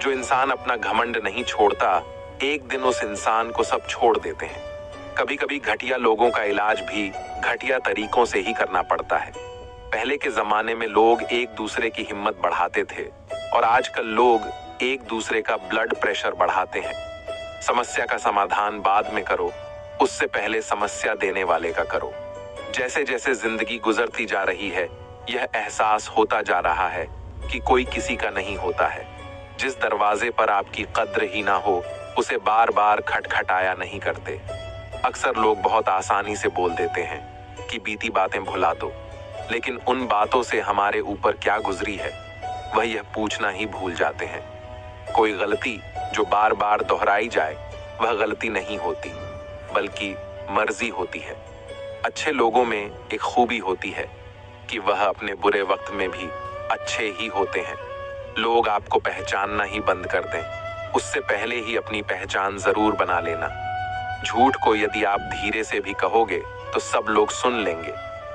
जो इंसान अपना घमंड नहीं छोड़ता, एक दिन उस इंसान को सब छोड़ देते हैं। कभी कभी घटिया लोगों का इलाज भी घटिया तरीकों से ही करना पड़ता है। पहले के जमाने में लोग एक दूसरे की हिम्मत बढ़ाते थे और आजकल लोग एक दूसरे का ब्लड प्रेशर बढ़ाते हैं। समस्या का समाधान बाद में करो, उससे पहले समस्या देने वाले का करो। जैसे जैसे जिंदगी गुजरती जा रही है, यह एहसास होता जा रहा है कि कोई किसी का नहीं होता है। जिस दरवाजे पर आपकी कद्र ही ना हो, उसे बार बार खटखटाया नहीं करते। अक्सर लोग बहुत आसानी से बोल देते हैं कि बीती बातें भुला दो, लेकिन उन बातों से हमारे ऊपर क्या गुजरी है, वह यह पूछना ही भूल जाते हैं। कोई गलती जो बार बार दोहराई जाए, वह गलती नहीं होती, बल्कि मर्जी होती है। अच्छे लोगों में एक खूबी होती है कि वह अपने बुरे वक्त में भी अच्छे ही होते हैं। लोग आपको पहचानना ही बंद कर दें, उससे पहले ही अपनी पहचान जरूर बना लेना। झूठ को यदि आप धीरे से भी कहोगे तो सब लोग सुन लेंगे,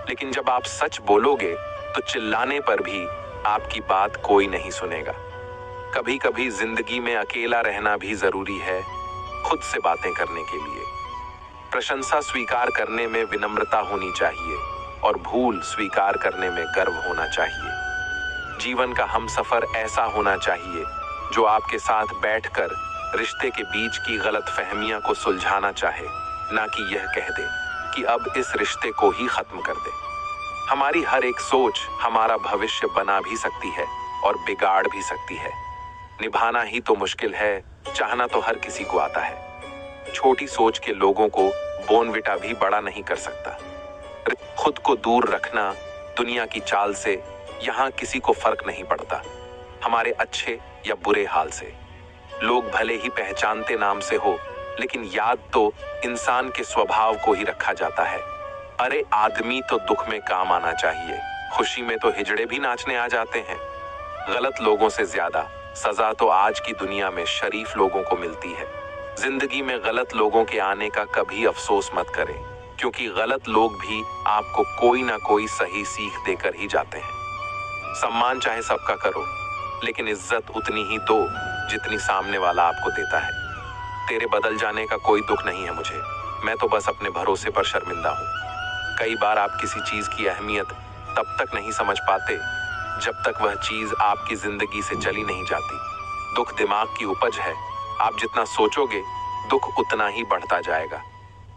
लेकिन जब आप सच बोलोगे तो चिल्लाने पर भी आपकी बात कोई नहीं सुनेगा। कभी कभी जिंदगी में अकेला रहना भी जरूरी है, खुद से बातें करने के लिए। प्रशंसा स्वीकार करने में विनम्रता होनी चाहिए और भूल स्वीकार करने में गर्व होना चाहिए। जीवन का हमसफर ऐसा होना चाहिए जो आपके साथ बैठकर रिश्ते के बीच की गलतफहमियां को सुलझाना चाहे, ना कि यह कह दे कि अब इस रिश्ते को ही खत्म कर दे। हमारी हर एक सोच हमारा भविष्य बना भी सकती है और बिगाड़ भी सकती है। निभाना ही तो मुश्किल है, चाहना तो हर किसी को आता है। छोटी सोच के लोगों को बोनविटा भी बड़ा नहीं कर सकता। खुद को दूर रखना दुनिया की चाल से यहाँ किसी को फर्क नहीं पड़ता, हमारे अच्छे या बुरे हाल से। लोग भले ही पहचानते नाम से हो, लेकिन याद तो इंसान के स्वभाव को ही रखा जाता है। अरे आदमी तो दुख में काम आना चाहिए, खुशी में तो हिजड़े भी नाचने आ जाते हैं। गलत लोगों से ज्यादा सजा तो आज की दुनिया में शरीफ लोगों को मिलती है। जिंदगी में गलत लोगों के आने का कभी अफसोस मत करें, क्योंकि गलत लोग भी आपको कोई ना कोई सही सीख देकर ही जाते हैं। सम्मान चाहे सबका करो, लेकिन इज्जत उतनी ही दो जितनी सामने वाला आपको देता है। तेरे बदल जाने का कोई दुख नहीं है मुझे, मैं तो बस अपने भरोसे पर शर्मिंदा हूँ। कई बार आप किसी चीज की अहमियत तब तक नहीं समझ पाते जब तक वह चीज आपकी जिंदगी से चली नहीं जाती। दुख दिमाग की उपज है, आप जितना सोचोगे दुख उतना ही बढ़ता जाएगा।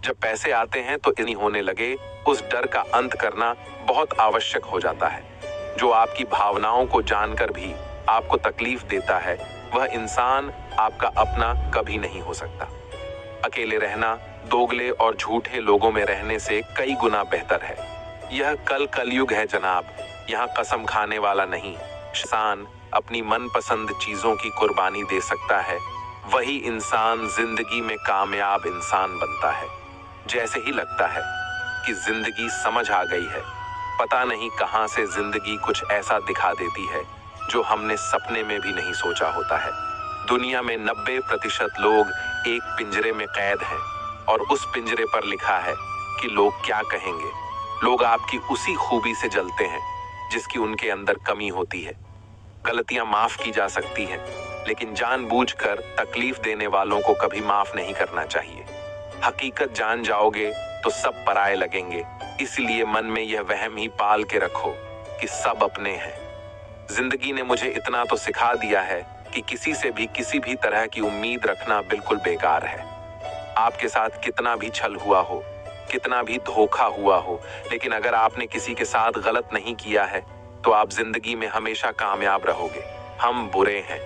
जब पैसे आते हैं तो इन्हीं होने लगे, उस डर का अंत करना बहुत आवश्यक हो जाता है। जो आपकी भावनाओं को जानकर भी आपको तकलीफ देता है, वह इंसान आपका अपना कभी नहीं हो सकता। अकेले रहना दोगले और झूठे लोगों में रहने से कई गुना बेहतर है। यह कलयुग है जनाब, यहाँ कसम खाने वाला नहीं। इंसान अपनी मनपसंद चीजों की कुर्बानी दे सकता है, वही इंसान जिंदगी में कामयाब इंसान बनता है। जैसे ही लगता है कि जिंदगी समझ आ गई है, पता नहीं कहां से जिंदगी कुछ ऐसा दिखा देती है जो हमने सपने में भी नहीं सोचा होता है। दुनिया में 90% लोग एक पिंजरे में कैद हैं और उस पिंजरे पर लिखा है कि लोग क्या कहेंगे। लोग आपकी उसी खूबी से जलते हैं जिसकी उनके अंदर कमी होती है। गलतियां माफ की जा सकती हैं, लेकिन जानबूझकर तकलीफ देने वालों को कभी माफ नहीं करना चाहिए। हकीकत जान जाओगे तो सब पराये लगेंगे, इसलिए मन में यह वहम ही पाल के रखो कि सब अपने हैं। जिंदगी ने मुझे इतना तो सिखा दिया है कि किसी से भी किसी भी तरह की उम्मीद रखना बिल्कुल बेकार है। आपके साथ कितना भी छल हुआ हो, कितना भी धोखा हुआ हो, लेकिन अगर आपने किसी के साथ गलत नहीं किया है तो आप जिंदगी में हमेशा कामयाब रहोगे। हम बुरे हैं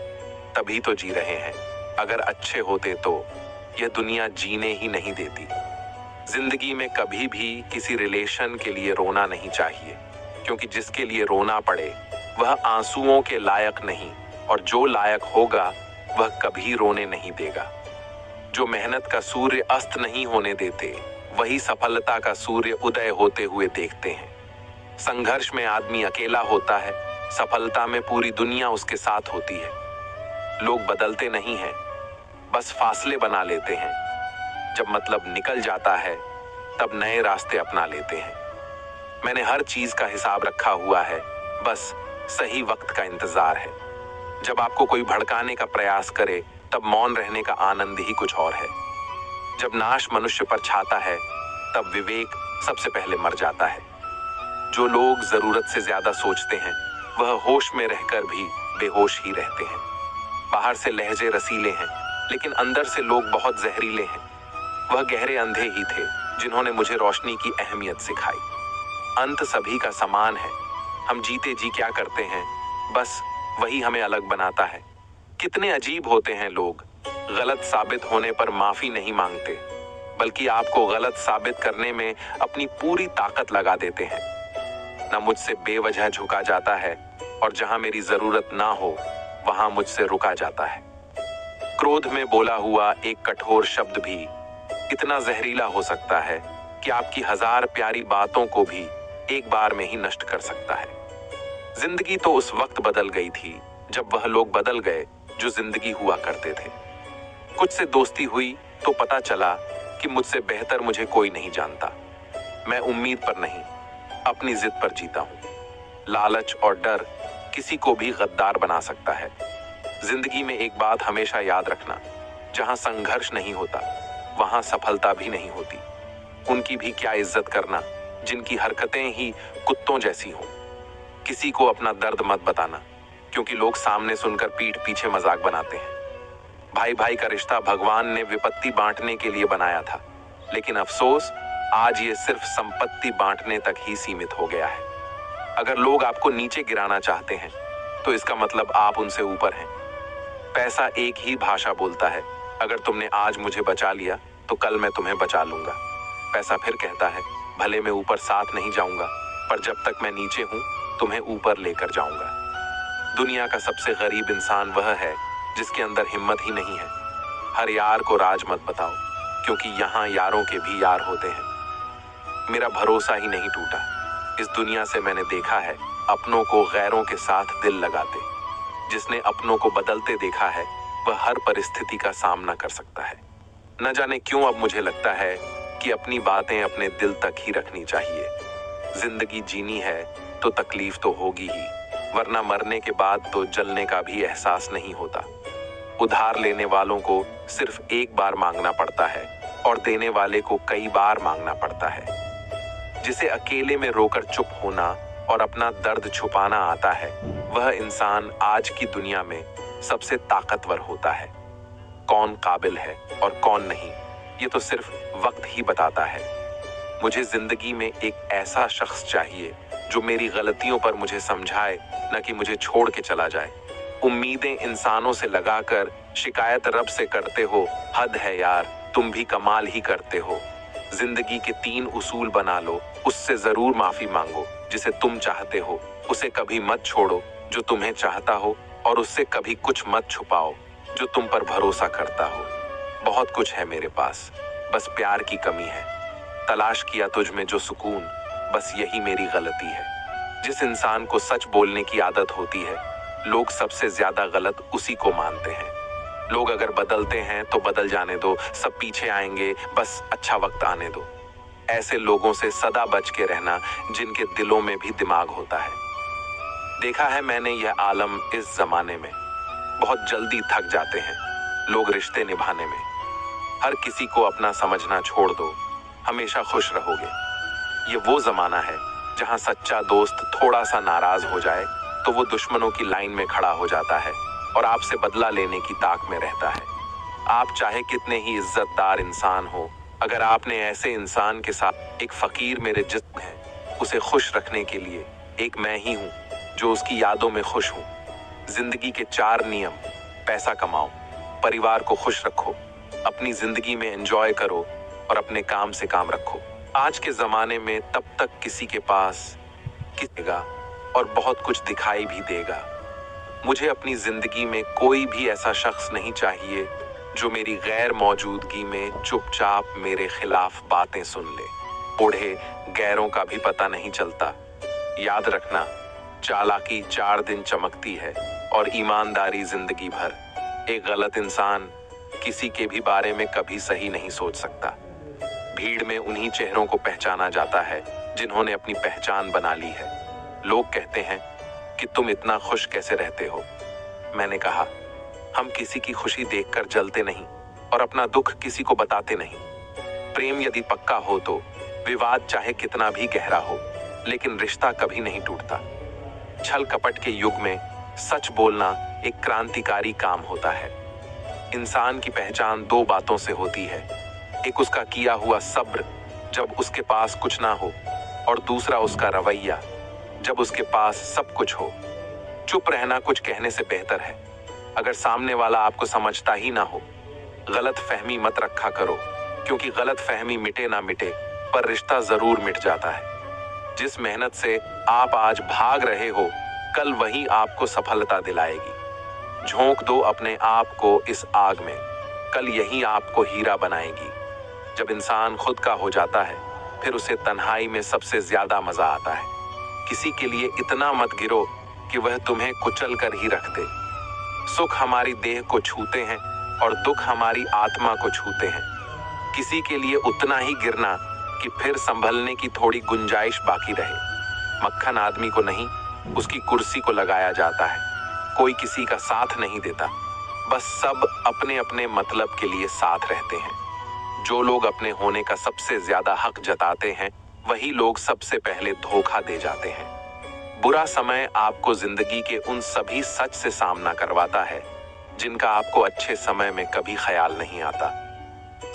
तभी तो जी रहे हैं, अगर अच्छे होते तो यह दुनिया जीने ही नहीं देती। जिंदगी में कभी भी किसी रिलेशन के लिए रोना नहीं चाहिए, क्योंकि जिसके लिए रोना पड़े वह आंसुओं के लायक नहीं, और जो लायक होगा वह कभी रोने नहीं देगा। जो मेहनत का सूर्य अस्त नहीं होने देते, वही सफलता का सूर्य उदय होते हुए देखते हैं। संघर्ष में आदमी अकेला होता है, सफलता में पूरी दुनिया उसके साथ होती है। लोग बदलते नहीं हैं, बस फासले बना लेते हैं। जब मतलब निकल जाता है तब नए रास्ते अपना लेते हैं। मैंने हर चीज का हिसाब रखा हुआ है, बस सही वक्त का इंतजार है। जब आपको कोई भड़काने का प्रयास करे तब मौन रहने का आनंद ही कुछ और है। जब नाश मनुष्य पर छाता है तब विवेक सबसे पहले मर जाता है। जो लोग जरूरत से ज्यादा सोचते हैं वह होश में रहकर भी बेहोश ही रहते हैं। बाहर से लहजे रसीले हैं लेकिन अंदर से लोग बहुत जहरीले हैं। वह गहरे अंधे ही थे जिन्होंने मुझे रोशनी की अहमियत सिखाई। अंत सभी का समान है। हम जीते जी क्या करते हैं बस वही हमें अलग बनाता है। कितने अजीब होते हैं लोग, गलत साबित होने पर माफी नहीं मांगते बल्कि आपको गलत साबित करने में अपनी पूरी ताकत लगा देते हैं। न मुझसे बेवजह झुका जाता है और जहां मेरी जरूरत ना हो वहां मुझसे रुका जाता है। क्रोध में बोला हुआ एक कठोर शब्द भी इतना जहरीला हो सकता है कि आपकी 1000 प्यारी बातों को भी एक बार में ही नष्ट कर सकता है। जिंदगी तो उस वक्त बदल गई थी जब वह लोग बदल गए जो जिंदगी हुआ करते थे। कुछ से दोस्ती हुई तो पता चला कि मुझसे बेहतर मुझे कोई नहीं जानता। मैं उम्मीद पर नहीं अपनी जिद पर जीता हूं। लालच और डर किसी को भी गद्दार बना सकता है। जिंदगी में एक बात हमेशा याद रखना, जहां संघर्ष नहीं होता वहां सफलता भी नहीं होती। उनकी भी क्या इज्जत करना जिनकी हरकतें ही कुत्तों जैसी हों। किसी को अपना दर्द मत बताना क्योंकि लोग सामने सुनकर पीठ पीछे मजाक बनाते हैं। भाई भाई का रिश्ता भगवान ने विपत्ति बांटने के लिए बनाया था, लेकिन अफसोस आज ये सिर्फ संपत्ति बांटने तक ही सीमित हो गया है। अगर लोग आपको नीचे गिराना चाहते हैं तो इसका मतलब आप उनसे ऊपर हैं। पैसा एक ही भाषा बोलता है, अगर तुमने आज मुझे बचा लिया तो कल मैं तुम्हें बचा लूंगा। पैसा फिर कहता है, भले मैं ऊपर साथ नहीं जाऊंगा पर जब तक मैं नीचे हूं तुम्हें ऊपर लेकर जाऊंगा। दुनिया का सबसे गरीब इंसान वह है जिसके अंदर हिम्मत ही नहीं है। हर यार को राज मत बताओ क्योंकि यहाँ यारों के भी यार होते हैं। मेरा भरोसा ही नहीं टूटा। इस दुनिया से मैंने देखा है अपनों को गैरों के साथ दिल लगाते। जिसने अपनों को बदलते देखा है वह हर परिस्थिति का सामना कर सकता है। न जाने क्यों अब मुझे लगता है कि अपनी बातें अपने दिल तक ही रखनी चाहिए। जिंदगी जीनी है तो तकलीफ तो होगी ही, वरना मरने के बाद तो जलने का भी एहसास नहीं होता। उधार लेने वालों को सिर्फ एक बार मांगना पड़ता है और देने वाले को कई बार मांगना पड़ता है। जिसे अकेले में रोकर चुप होना और अपना दर्द छुपाना आता है वह इंसान आज की दुनिया में सबसे ताकतवर होता है। कौन काबिल है और कौन नहीं ये तो सिर्फ वक्त ही बताता है। मुझे जिंदगी में एक ऐसा शख्स चाहिए जो मेरी गलतियों पर मुझे समझाए, न कि मुझे छोड़ के चला जाए। उम्मीदें इंसानों से लगाकर शिकायत रब से करते हो, हद है यार, तुम भी कमाल ही करते हो। जिंदगी के 3 उसूल बना लो, उससे जरूर माफी मांगो। जिसे तुम चाहते हो उसे कभी मत छोड़ो जो तुम्हें चाहता हो, और उससे कभी कुछ मत छुपाओ जो तुम पर भरोसा करता हो। बहुत कुछ है मेरे पास, बस प्यार की कमी है। तलाश किया तुझ में जो सुकून, बस यही मेरी गलती है। जिस इंसान को सच बोलने की आदत होती है लोग सबसे ज्यादा गलत उसी को मानते हैं। लोग अगर बदलते हैं तो बदल जाने दो, सब पीछे आएंगे, बस अच्छा वक्त आने दो। ऐसे लोगों से सदा बच के रहना जिनके दिलों में भी दिमाग होता है। देखा है मैंने यह आलम इस जमाने में, बहुत जल्दी थक जाते हैं लोग रिश्ते निभाने में। हर किसी को अपना समझना छोड़ दो, हमेशा खुश रहोगे। ये वो जमाना है जहां सच्चा दोस्त थोड़ा सा नाराज हो जाए तो वो दुश्मनों की लाइन में खड़ा हो जाता है और आपसे बदला लेने की ताक में रहता है। आप चाहे कितने ही इज्जतदार इंसान हो, अगर आपने ऐसे इंसान के साथ, एक फकीर मेरे जिस्म है, उसे खुश रखने के लिए एक मैं ही हूँ जो उसकी यादों में खुश हूँ। जिंदगी के 4 नियम: पैसा कमाओ, परिवार को खुश रखो, अपनी जिंदगी में एंजॉय करो और अपने काम से काम रखो। आज के जमाने में तब तक किसी के पास किसेगा और बहुत कुछ दिखाई भी देगा। मुझे अपनी जिंदगी में कोई भी ऐसा शख्स नहीं चाहिए जो मेरी गैर मौजूदगी में चुपचाप मेरे खिलाफ बातें सुन ले। बूढ़े गैरों का भी पता नहीं चलता। याद रखना, चालाकी 4 दिन चमकती है और ईमानदारी जिंदगी भर। एक गलत इंसान किसी के भी बारे में कभी सही नहीं सोच सकता। भीड़ में उन्हीं चेहरों को पहचाना जाता है जिन्होंने अपनी पहचान बना ली है। लोग कहते हैं कि तुम इतना खुश कैसे रहते हो। मैंने कहा, हम किसी की खुशी देखकर जलते नहीं और अपना दुख किसी को बताते नहीं। प्रेम यदि पक्का हो तो विवाद चाहे कितना भी गहरा हो, लेकिन रिश्ता कभी नहीं टूटता। छल कपट के युग में सच बोलना एक क्रांतिकारी काम होता है। इंसान की पहचान दो बातों से होती है, एक उसका किया हुआ सब्र जब उसके पास कुछ ना हो, और दूसरा उसका रवैया जब उसके पास सब कुछ हो। चुप रहना कुछ कहने से बेहतर है। अगर सामने वाला आपको समझता ही ना हो, गलत फहमी मत रखा करो, क्योंकि गलत फहमी मिटे ना मिटे पर रिश्ता जरूर मिट जाता है। जिस मेहनत से आप आज भाग रहे हो, कल वही आपको सफलता दिलाएगी। झोंक दो अपने आप को इस आग में, कल यही आपको हीरा बनाएगी। जब इंसान खुद का हो जाता है, फिर उसे तन्हाई में सबसे ज्यादा मजा आता है। किसी के लिए इतना मत गिरो कि वह तुम्हें कुचल कर ही रख दे। सुख हमारी देह को छूते हैं और दुख हमारी आत्मा को छूते हैं। किसी के लिए उतना ही गिरना कि फिर संभलने की थोड़ी गुंजाइश बाकी रहे। मक्खन आदमी को नहीं, उसकी कुर्सी को लगाया जाता है। कोई किसी का साथ नहीं देता, बस सब अपने अपने मतलब के लिए साथ रहते हैं। जो लोग अपने होने का सबसे ज्यादा हक जताते हैं, वही लोग सबसे पहले धोखा दे जाते हैं। बुरा समय आपको जिंदगी के उन सभी सच से सामना करवाता है जिनका आपको अच्छे समय में कभी ख्याल नहीं आता।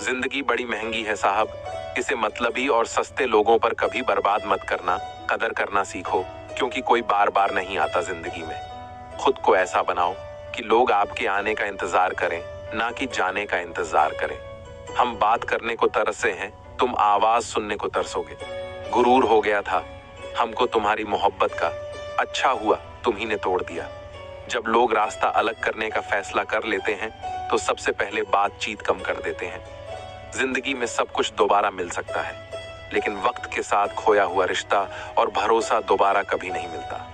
जिंदगी बड़ी महंगी है साहब, इसे मतलबी और सस्ते लोगों पर कभी बर्बाद मत करना। कदर करना सीखो, क्योंकि कोई बार बार नहीं आता जिंदगी में। खुद को ऐसा बनाओ कि लोग आपके आने का इंतजार करें, ना कि जाने का इंतजार करें। हम बात करने को तरसे हैं, तुम आवाज सुनने को तरसोगे। गुरूर हो गया था हमको तुम्हारी मोहब्बत का, अच्छा हुआ तुम ही ने तोड़ दिया। जब लोग रास्ता अलग करने का फैसला कर लेते हैं, तो सबसे पहले बातचीत कम कर देते हैं। जिंदगी में सब कुछ दोबारा मिल सकता है, लेकिन वक्त के साथ खोया हुआ रिश्ता और भरोसा दोबारा कभी नहीं मिलता।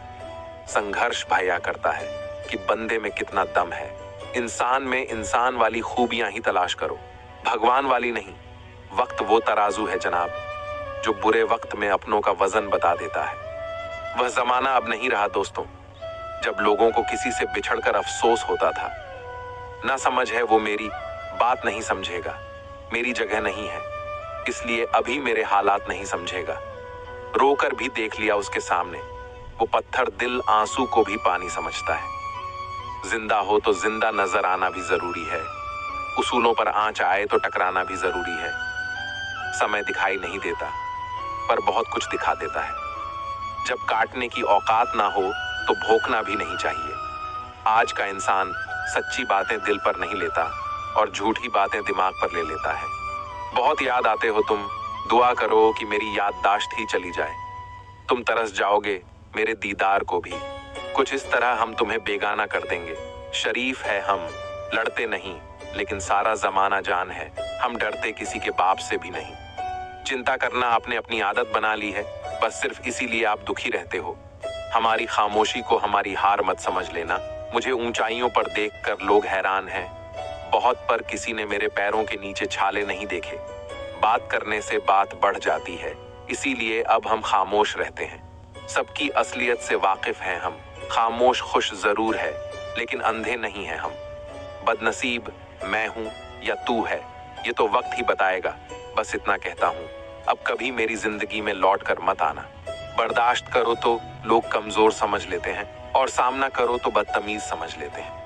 संघर्ष भया करता है कि बंदे में कितना दम है। इंसान में इंसान वाली खूबियां ही तलाश करो, भगवान वाली नहीं। वक्त वो तराजू है जनाब, जो बुरे वक्त में अपनों का वजन बता देता है। वह जमाना अब नहीं रहा दोस्तों, जब लोगों को किसी से बिछड़कर अफसोस होता था। ना समझ है वो मेरी बात नहीं समझेगा, मेरी जगह नहीं है, इसलिए अभी मेरे हालात नहीं समझेगा। रोकर भी देख लिया उसके सामने, वो पत्थर दिल आंसू को भी पानी समझता है। जिंदा हो तो जिंदा नजर आना भी जरूरी है, उसूलों पर आंच आए तो टकराना भी जरूरी है। समय दिखाई नहीं देता, पर बहुत कुछ दिखा देता है। जब काटने की औकात ना हो तो भोंकना भी नहीं चाहिए। आज का इंसान सच्ची बातें दिल पर नहीं लेता और झूठी बातें दिमाग पर ले लेता है। बहुत याद आते हो तुम, दुआ करो कि मेरी याददाश्त ही चली जाए। तुम तरस जाओगे मेरे दीदार को भी। कुछ इस तरह हम तुम्हें बेगाना कर देंगे। शरीफ है हम, लड़ते नहीं, लेकिन सारा जमाना जान है, हम डरते किसी के बाप से भी नहीं। चिंता करना आपने अपनी आदत बना ली है, बस सिर्फ इसीलिए आप दुखी रहते हो। हमारी खामोशी को हमारी हार मत समझ लेना। मुझे ऊंचाइयों पर देखकर लोग हैरान हैं, बहुत पर किसी ने मेरे पैरों के नीचे छाले नहीं देखे। बात करने से बात बढ़ जाती है, इसीलिए अब हम खामोश रहते हैं। सबकी असलियत से वाकिफ हैं हम। खामोश खुश जरूर है, लेकिन अंधे नहीं हैं हम। बदनसीब मैं हूं या तू है, ये तो वक्त ही बताएगा। बस इतना कहता हूं, अब कभी मेरी जिंदगी में लौट कर मत आना। बर्दाश्त करो तो लोग कमजोर समझ लेते हैं, और सामना करो तो बदतमीज समझ लेते हैं।